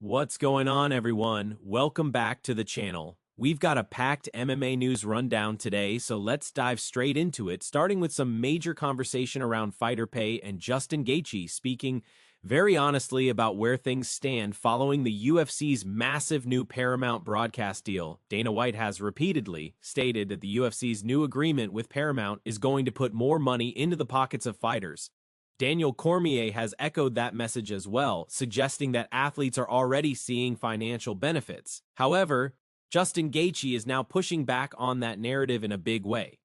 What's going on, everyone? Welcome back to the channel. We've got a packed MMA news rundown today, so let's dive straight into it, starting with some major conversation around fighter pay and Justin Gaethje speaking very honestly about where things stand following the UFC's massive new Paramount broadcast deal. Dana White has repeatedly stated that the UFC's new agreement with Paramount is going to put more money into the pockets of fighters. Daniel Cormier has echoed that message as well, suggesting that athletes are already seeing financial benefits. However, Justin Gaethje is now pushing back on that narrative in a big way.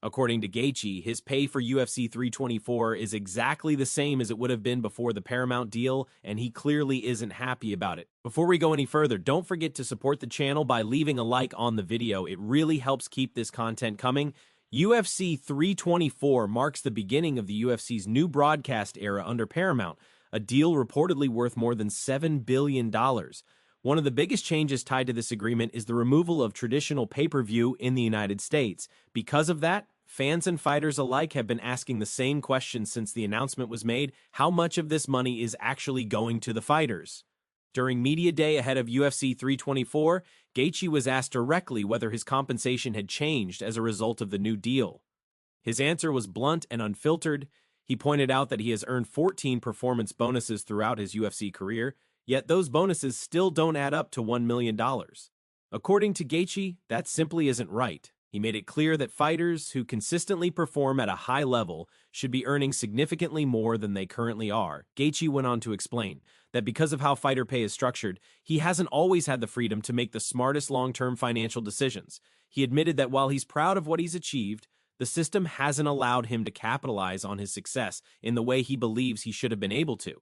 According to Gaethje, his pay for UFC 324 is exactly the same as it would have been before the Paramount deal, and he clearly isn't happy about it. Before we go any further, don't forget to support the channel by leaving a like on the video. It really helps keep this content coming. UFC 324 marks the beginning of the UFC's new broadcast era under Paramount, a deal reportedly worth more than $7 billion. One of the biggest changes tied to this agreement is the removal of traditional pay-per-view in the United States. Because of that, fans and fighters alike have been asking the same question since the announcement was made: how much of this money is actually going to the fighters? During media day ahead of UFC 324, Gaethje was asked directly whether his compensation had changed as a result of the new deal. His answer was blunt and unfiltered. He pointed out that he has earned 14 performance bonuses throughout his UFC career, yet those bonuses still don't add up to $1 million. According to Gaethje, that simply isn't right. He made it clear that fighters who consistently perform at a high level should be earning significantly more than they currently are. Gaethje went on to explain that because of how fighter pay is structured, he hasn't always had the freedom to make the smartest long-term financial decisions. He admitted that while he's proud of what he's achieved, the system hasn't allowed him to capitalize on his success in the way he believes he should have been able to.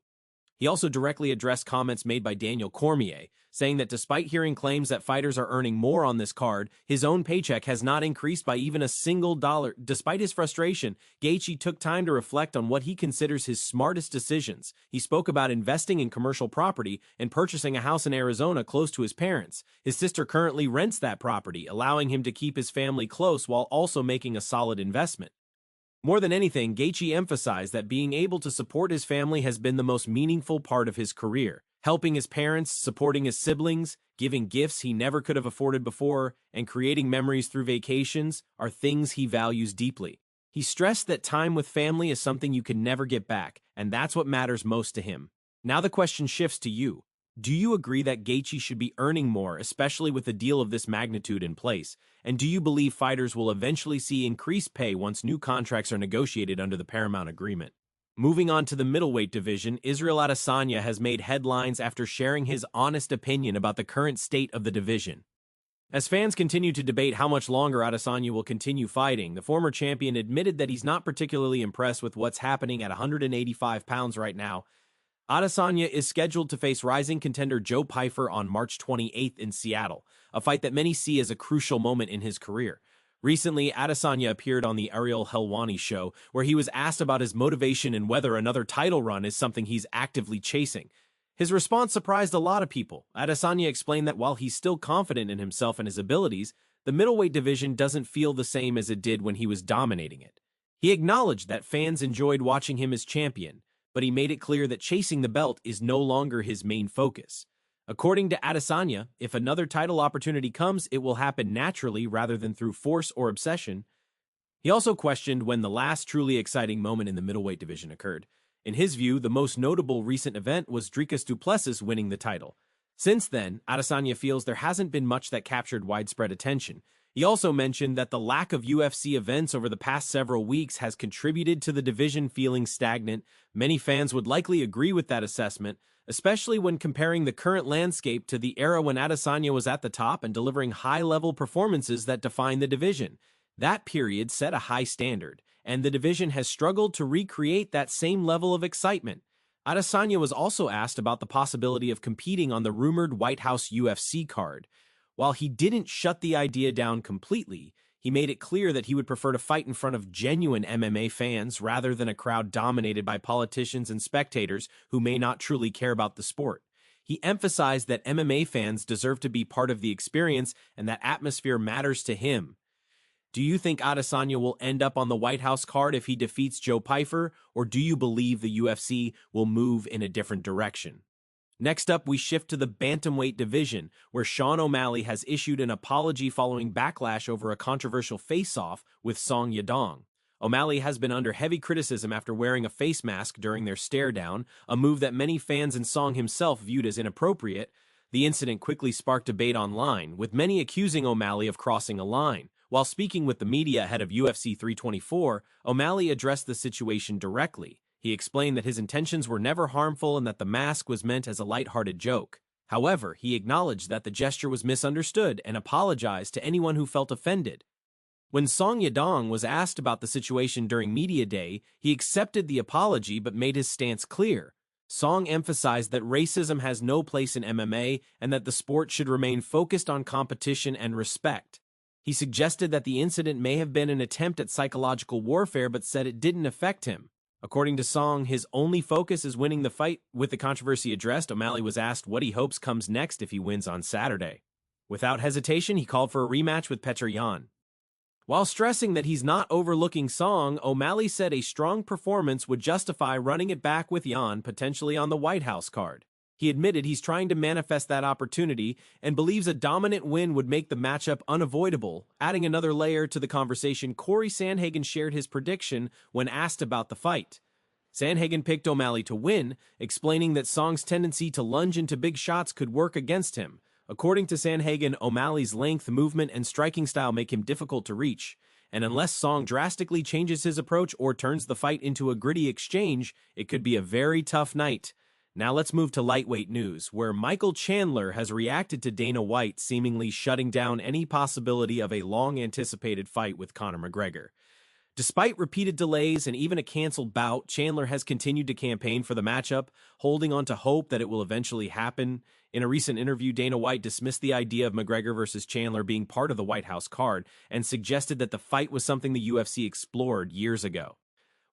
He also directly addressed comments made by Daniel Cormier, saying that despite hearing claims that fighters are earning more on this card, his own paycheck has not increased by even a single dollar. Despite his frustration, Gaethje took time to reflect on what he considers his smartest decisions. He spoke about investing in commercial property and purchasing a house in Arizona close to his parents. His sister currently rents that property, allowing him to keep his family close while also making a solid investment. More than anything, Gaethje emphasized that being able to support his family has been the most meaningful part of his career. Helping his parents, supporting his siblings, giving gifts he never could have afforded before, and creating memories through vacations are things he values deeply. He stressed that time with family is something you can never get back, and that's what matters most to him. Now the question shifts to you. Do you agree that Gaethje should be earning more, especially with a deal of this magnitude in place? And do you believe fighters will eventually see increased pay once new contracts are negotiated under the Paramount agreement? Moving on to the middleweight division, Israel Adesanya has made headlines after sharing his honest opinion about the current state of the division. As fans continue to debate how much longer Adesanya will continue fighting, the former champion admitted that he's not particularly impressed with what's happening at 185 pounds right now. Adesanya is scheduled to face rising contender Joe Pyfer on March 28th in Seattle, a fight that many see as a crucial moment in his career. Recently, Adesanya appeared on the Ariel Helwani show, where he was asked about his motivation and whether another title run is something he's actively chasing. His response surprised a lot of people. Adesanya explained that while he's still confident in himself and his abilities, the middleweight division doesn't feel the same as it did when he was dominating it. He acknowledged that fans enjoyed watching him as champion, but he made it clear that chasing the belt is no longer his main focus. According to Adesanya, if another title opportunity comes, it will happen naturally rather than through force or obsession. He also questioned when the last truly exciting moment in the middleweight division occurred. In his view, the most notable recent event was Dricus du Plessis winning the title. Since then, Adesanya feels there hasn't been much that captured widespread attention. He also mentioned that the lack of UFC events over the past several weeks has contributed to the division feeling stagnant. Many fans would likely agree with that assessment, especially when comparing the current landscape to the era when Adesanya was at the top and delivering high-level performances that defined the division. That period set a high standard, and the division has struggled to recreate that same level of excitement. Adesanya was also asked about the possibility of competing on the rumored White House UFC card. While he didn't shut the idea down completely, he made it clear that he would prefer to fight in front of genuine MMA fans rather than a crowd dominated by politicians and spectators who may not truly care about the sport. He emphasized that MMA fans deserve to be part of the experience and that atmosphere matters to him. Do you think Adesanya will end up on the White House card if he defeats Joe Pyfer, or do you believe the UFC will move in a different direction? Next up, we shift to the bantamweight division, where Sean O'Malley has issued an apology following backlash over a controversial face-off with Song Yadong. O'Malley has been under heavy criticism after wearing a face mask during their stare-down, a move that many fans and Song himself viewed as inappropriate. The incident quickly sparked debate online, with many accusing O'Malley of crossing a line. While speaking with the media ahead of UFC 324, O'Malley addressed the situation directly. He explained that his intentions were never harmful and that the mask was meant as a lighthearted joke. However, he acknowledged that the gesture was misunderstood and apologized to anyone who felt offended. When Song Yadong was asked about the situation during Media Day, he accepted the apology but made his stance clear. Song emphasized that racism has no place in MMA and that the sport should remain focused on competition and respect. He suggested that the incident may have been an attempt at psychological warfare but said it didn't affect him. According to Song, his only focus is winning the fight. With the controversy addressed, O'Malley was asked what he hopes comes next if he wins on Saturday. Without hesitation, he called for a rematch with Petr Yan. While stressing that he's not overlooking Song, O'Malley said a strong performance would justify running it back with Yan, potentially on the White House card. He admitted he's trying to manifest that opportunity and believes a dominant win would make the matchup unavoidable. Adding another layer to the conversation, Corey Sandhagen shared his prediction when asked about the fight. Sandhagen picked O'Malley to win, explaining that Song's tendency to lunge into big shots could work against him. According to Sandhagen, O'Malley's length, movement, and striking style make him difficult to reach, and unless Song drastically changes his approach or turns the fight into a gritty exchange, it could be a very tough night. Now let's move to lightweight news, where Michael Chandler has reacted to Dana White seemingly shutting down any possibility of a long-anticipated fight with Conor McGregor. Despite repeated delays and even a canceled bout, Chandler has continued to campaign for the matchup, holding on to hope that it will eventually happen. In a recent interview, Dana White dismissed the idea of McGregor versus Chandler being part of the White House card and suggested that the fight was something the UFC explored years ago.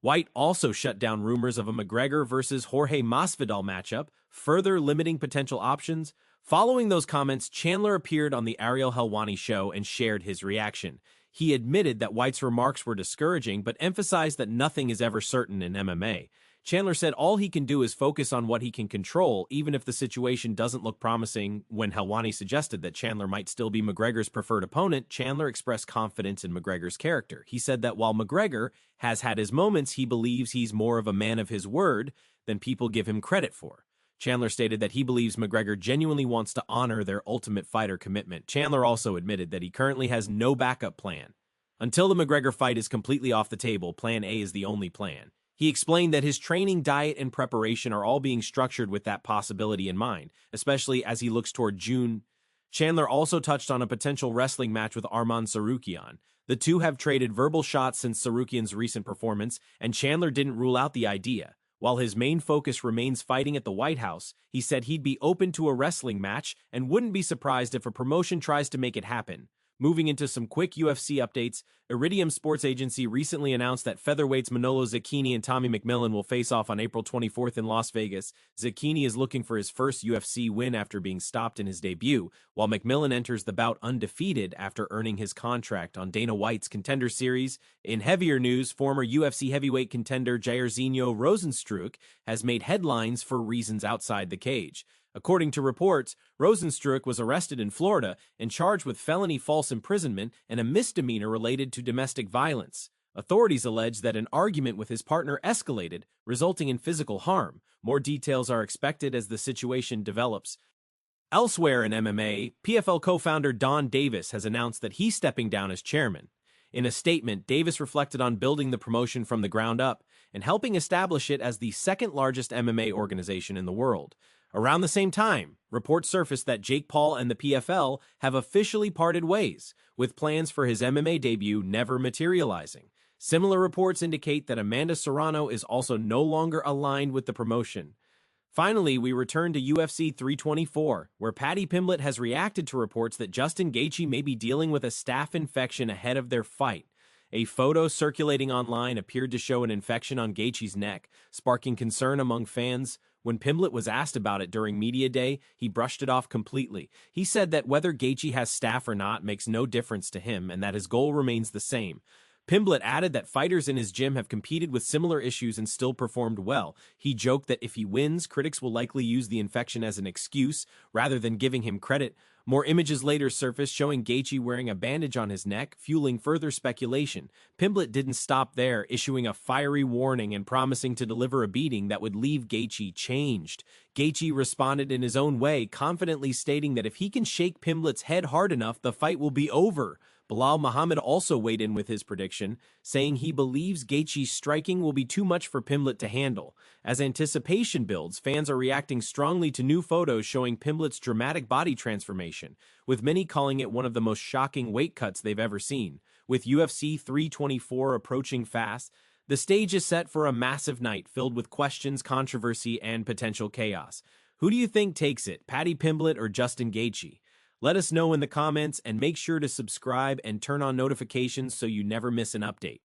White also shut down rumors of a McGregor versus Jorge Masvidal matchup, further limiting potential options. Following those comments, Chandler appeared on the Ariel Helwani show and shared his reaction. He admitted that White's remarks were discouraging, but emphasized that nothing is ever certain in MMA. Chandler said all he can do is focus on what he can control, even if the situation doesn't look promising. When Helwani suggested that Chandler might still be McGregor's preferred opponent, Chandler expressed confidence in McGregor's character. He said that while McGregor has had his moments, he believes he's more of a man of his word than people give him credit for. Chandler stated that he believes McGregor genuinely wants to honor their Ultimate Fighter commitment. Chandler also admitted that he currently has no backup plan. Until the McGregor fight is completely off the table, Plan A is the only plan. He explained that his training, diet, and preparation are all being structured with that possibility in mind, especially as he looks toward June. Chandler also touched on a potential wrestling match with Arman Tsarukyan. The two have traded verbal shots since Tsarukyan's recent performance, and Chandler didn't rule out the idea. While his main focus remains fighting at the White House, he said he'd be open to a wrestling match and wouldn't be surprised if a promotion tries to make it happen. Moving into some quick UFC updates, Iridium Sports Agency recently announced that featherweights Manolo Zucchini and Tommy McMillan will face off on April 24th in Las Vegas. Zucchini is looking for his first UFC win after being stopped in his debut, while McMillan enters the bout undefeated after earning his contract on Dana White's Contender Series. In heavier news, former UFC heavyweight contender Jairzinho Rozenstruik has made headlines for reasons outside the cage. According to reports, Rozenstruik was arrested in Florida and charged with felony false imprisonment and a misdemeanor related to domestic violence. Authorities allege that an argument with his partner escalated, resulting in physical harm. More details are expected as the situation develops. Elsewhere in MMA, PFL co-founder Don Davis has announced that he's stepping down as chairman. In a statement, Davis reflected on building the promotion from the ground up and helping establish it as the second largest MMA organization in the world. Around the same time, reports surfaced that Jake Paul and the PFL have officially parted ways, with plans for his MMA debut never materializing. Similar reports indicate that Amanda Serrano is also no longer aligned with the promotion. Finally, we return to UFC 324, where Paddy Pimblett has reacted to reports that Justin Gaethje may be dealing with a staph infection ahead of their fight. A photo circulating online appeared to show an infection on Gaethje's neck, sparking concern among fans. When Pimblett was asked about it during Media Day, he brushed it off completely. He said that whether Gaethje has staph or not makes no difference to him and that his goal remains the same. Pimblett added that fighters in his gym have competed with similar issues and still performed well. He joked that if he wins, critics will likely use the infection as an excuse rather than giving him credit. More images later surfaced showing Gaethje wearing a bandage on his neck, fueling further speculation. Pimblett didn't stop there, issuing a fiery warning and promising to deliver a beating that would leave Gaethje changed. Gaethje responded in his own way, confidently stating that if he can shake Pimblett's head hard enough, the fight will be over. Bilal Muhammad also weighed in with his prediction, saying he believes Gaethje's striking will be too much for Pimblett to handle. As anticipation builds, fans are reacting strongly to new photos showing Pimblett's dramatic body transformation, with many calling it one of the most shocking weight cuts they've ever seen. With UFC 324 approaching fast, the stage is set for a massive night filled with questions, controversy, and potential chaos. Who do you think takes it, Paddy Pimblett or Justin Gaethje? Let us know in the comments and make sure to subscribe and turn on notifications so you never miss an update.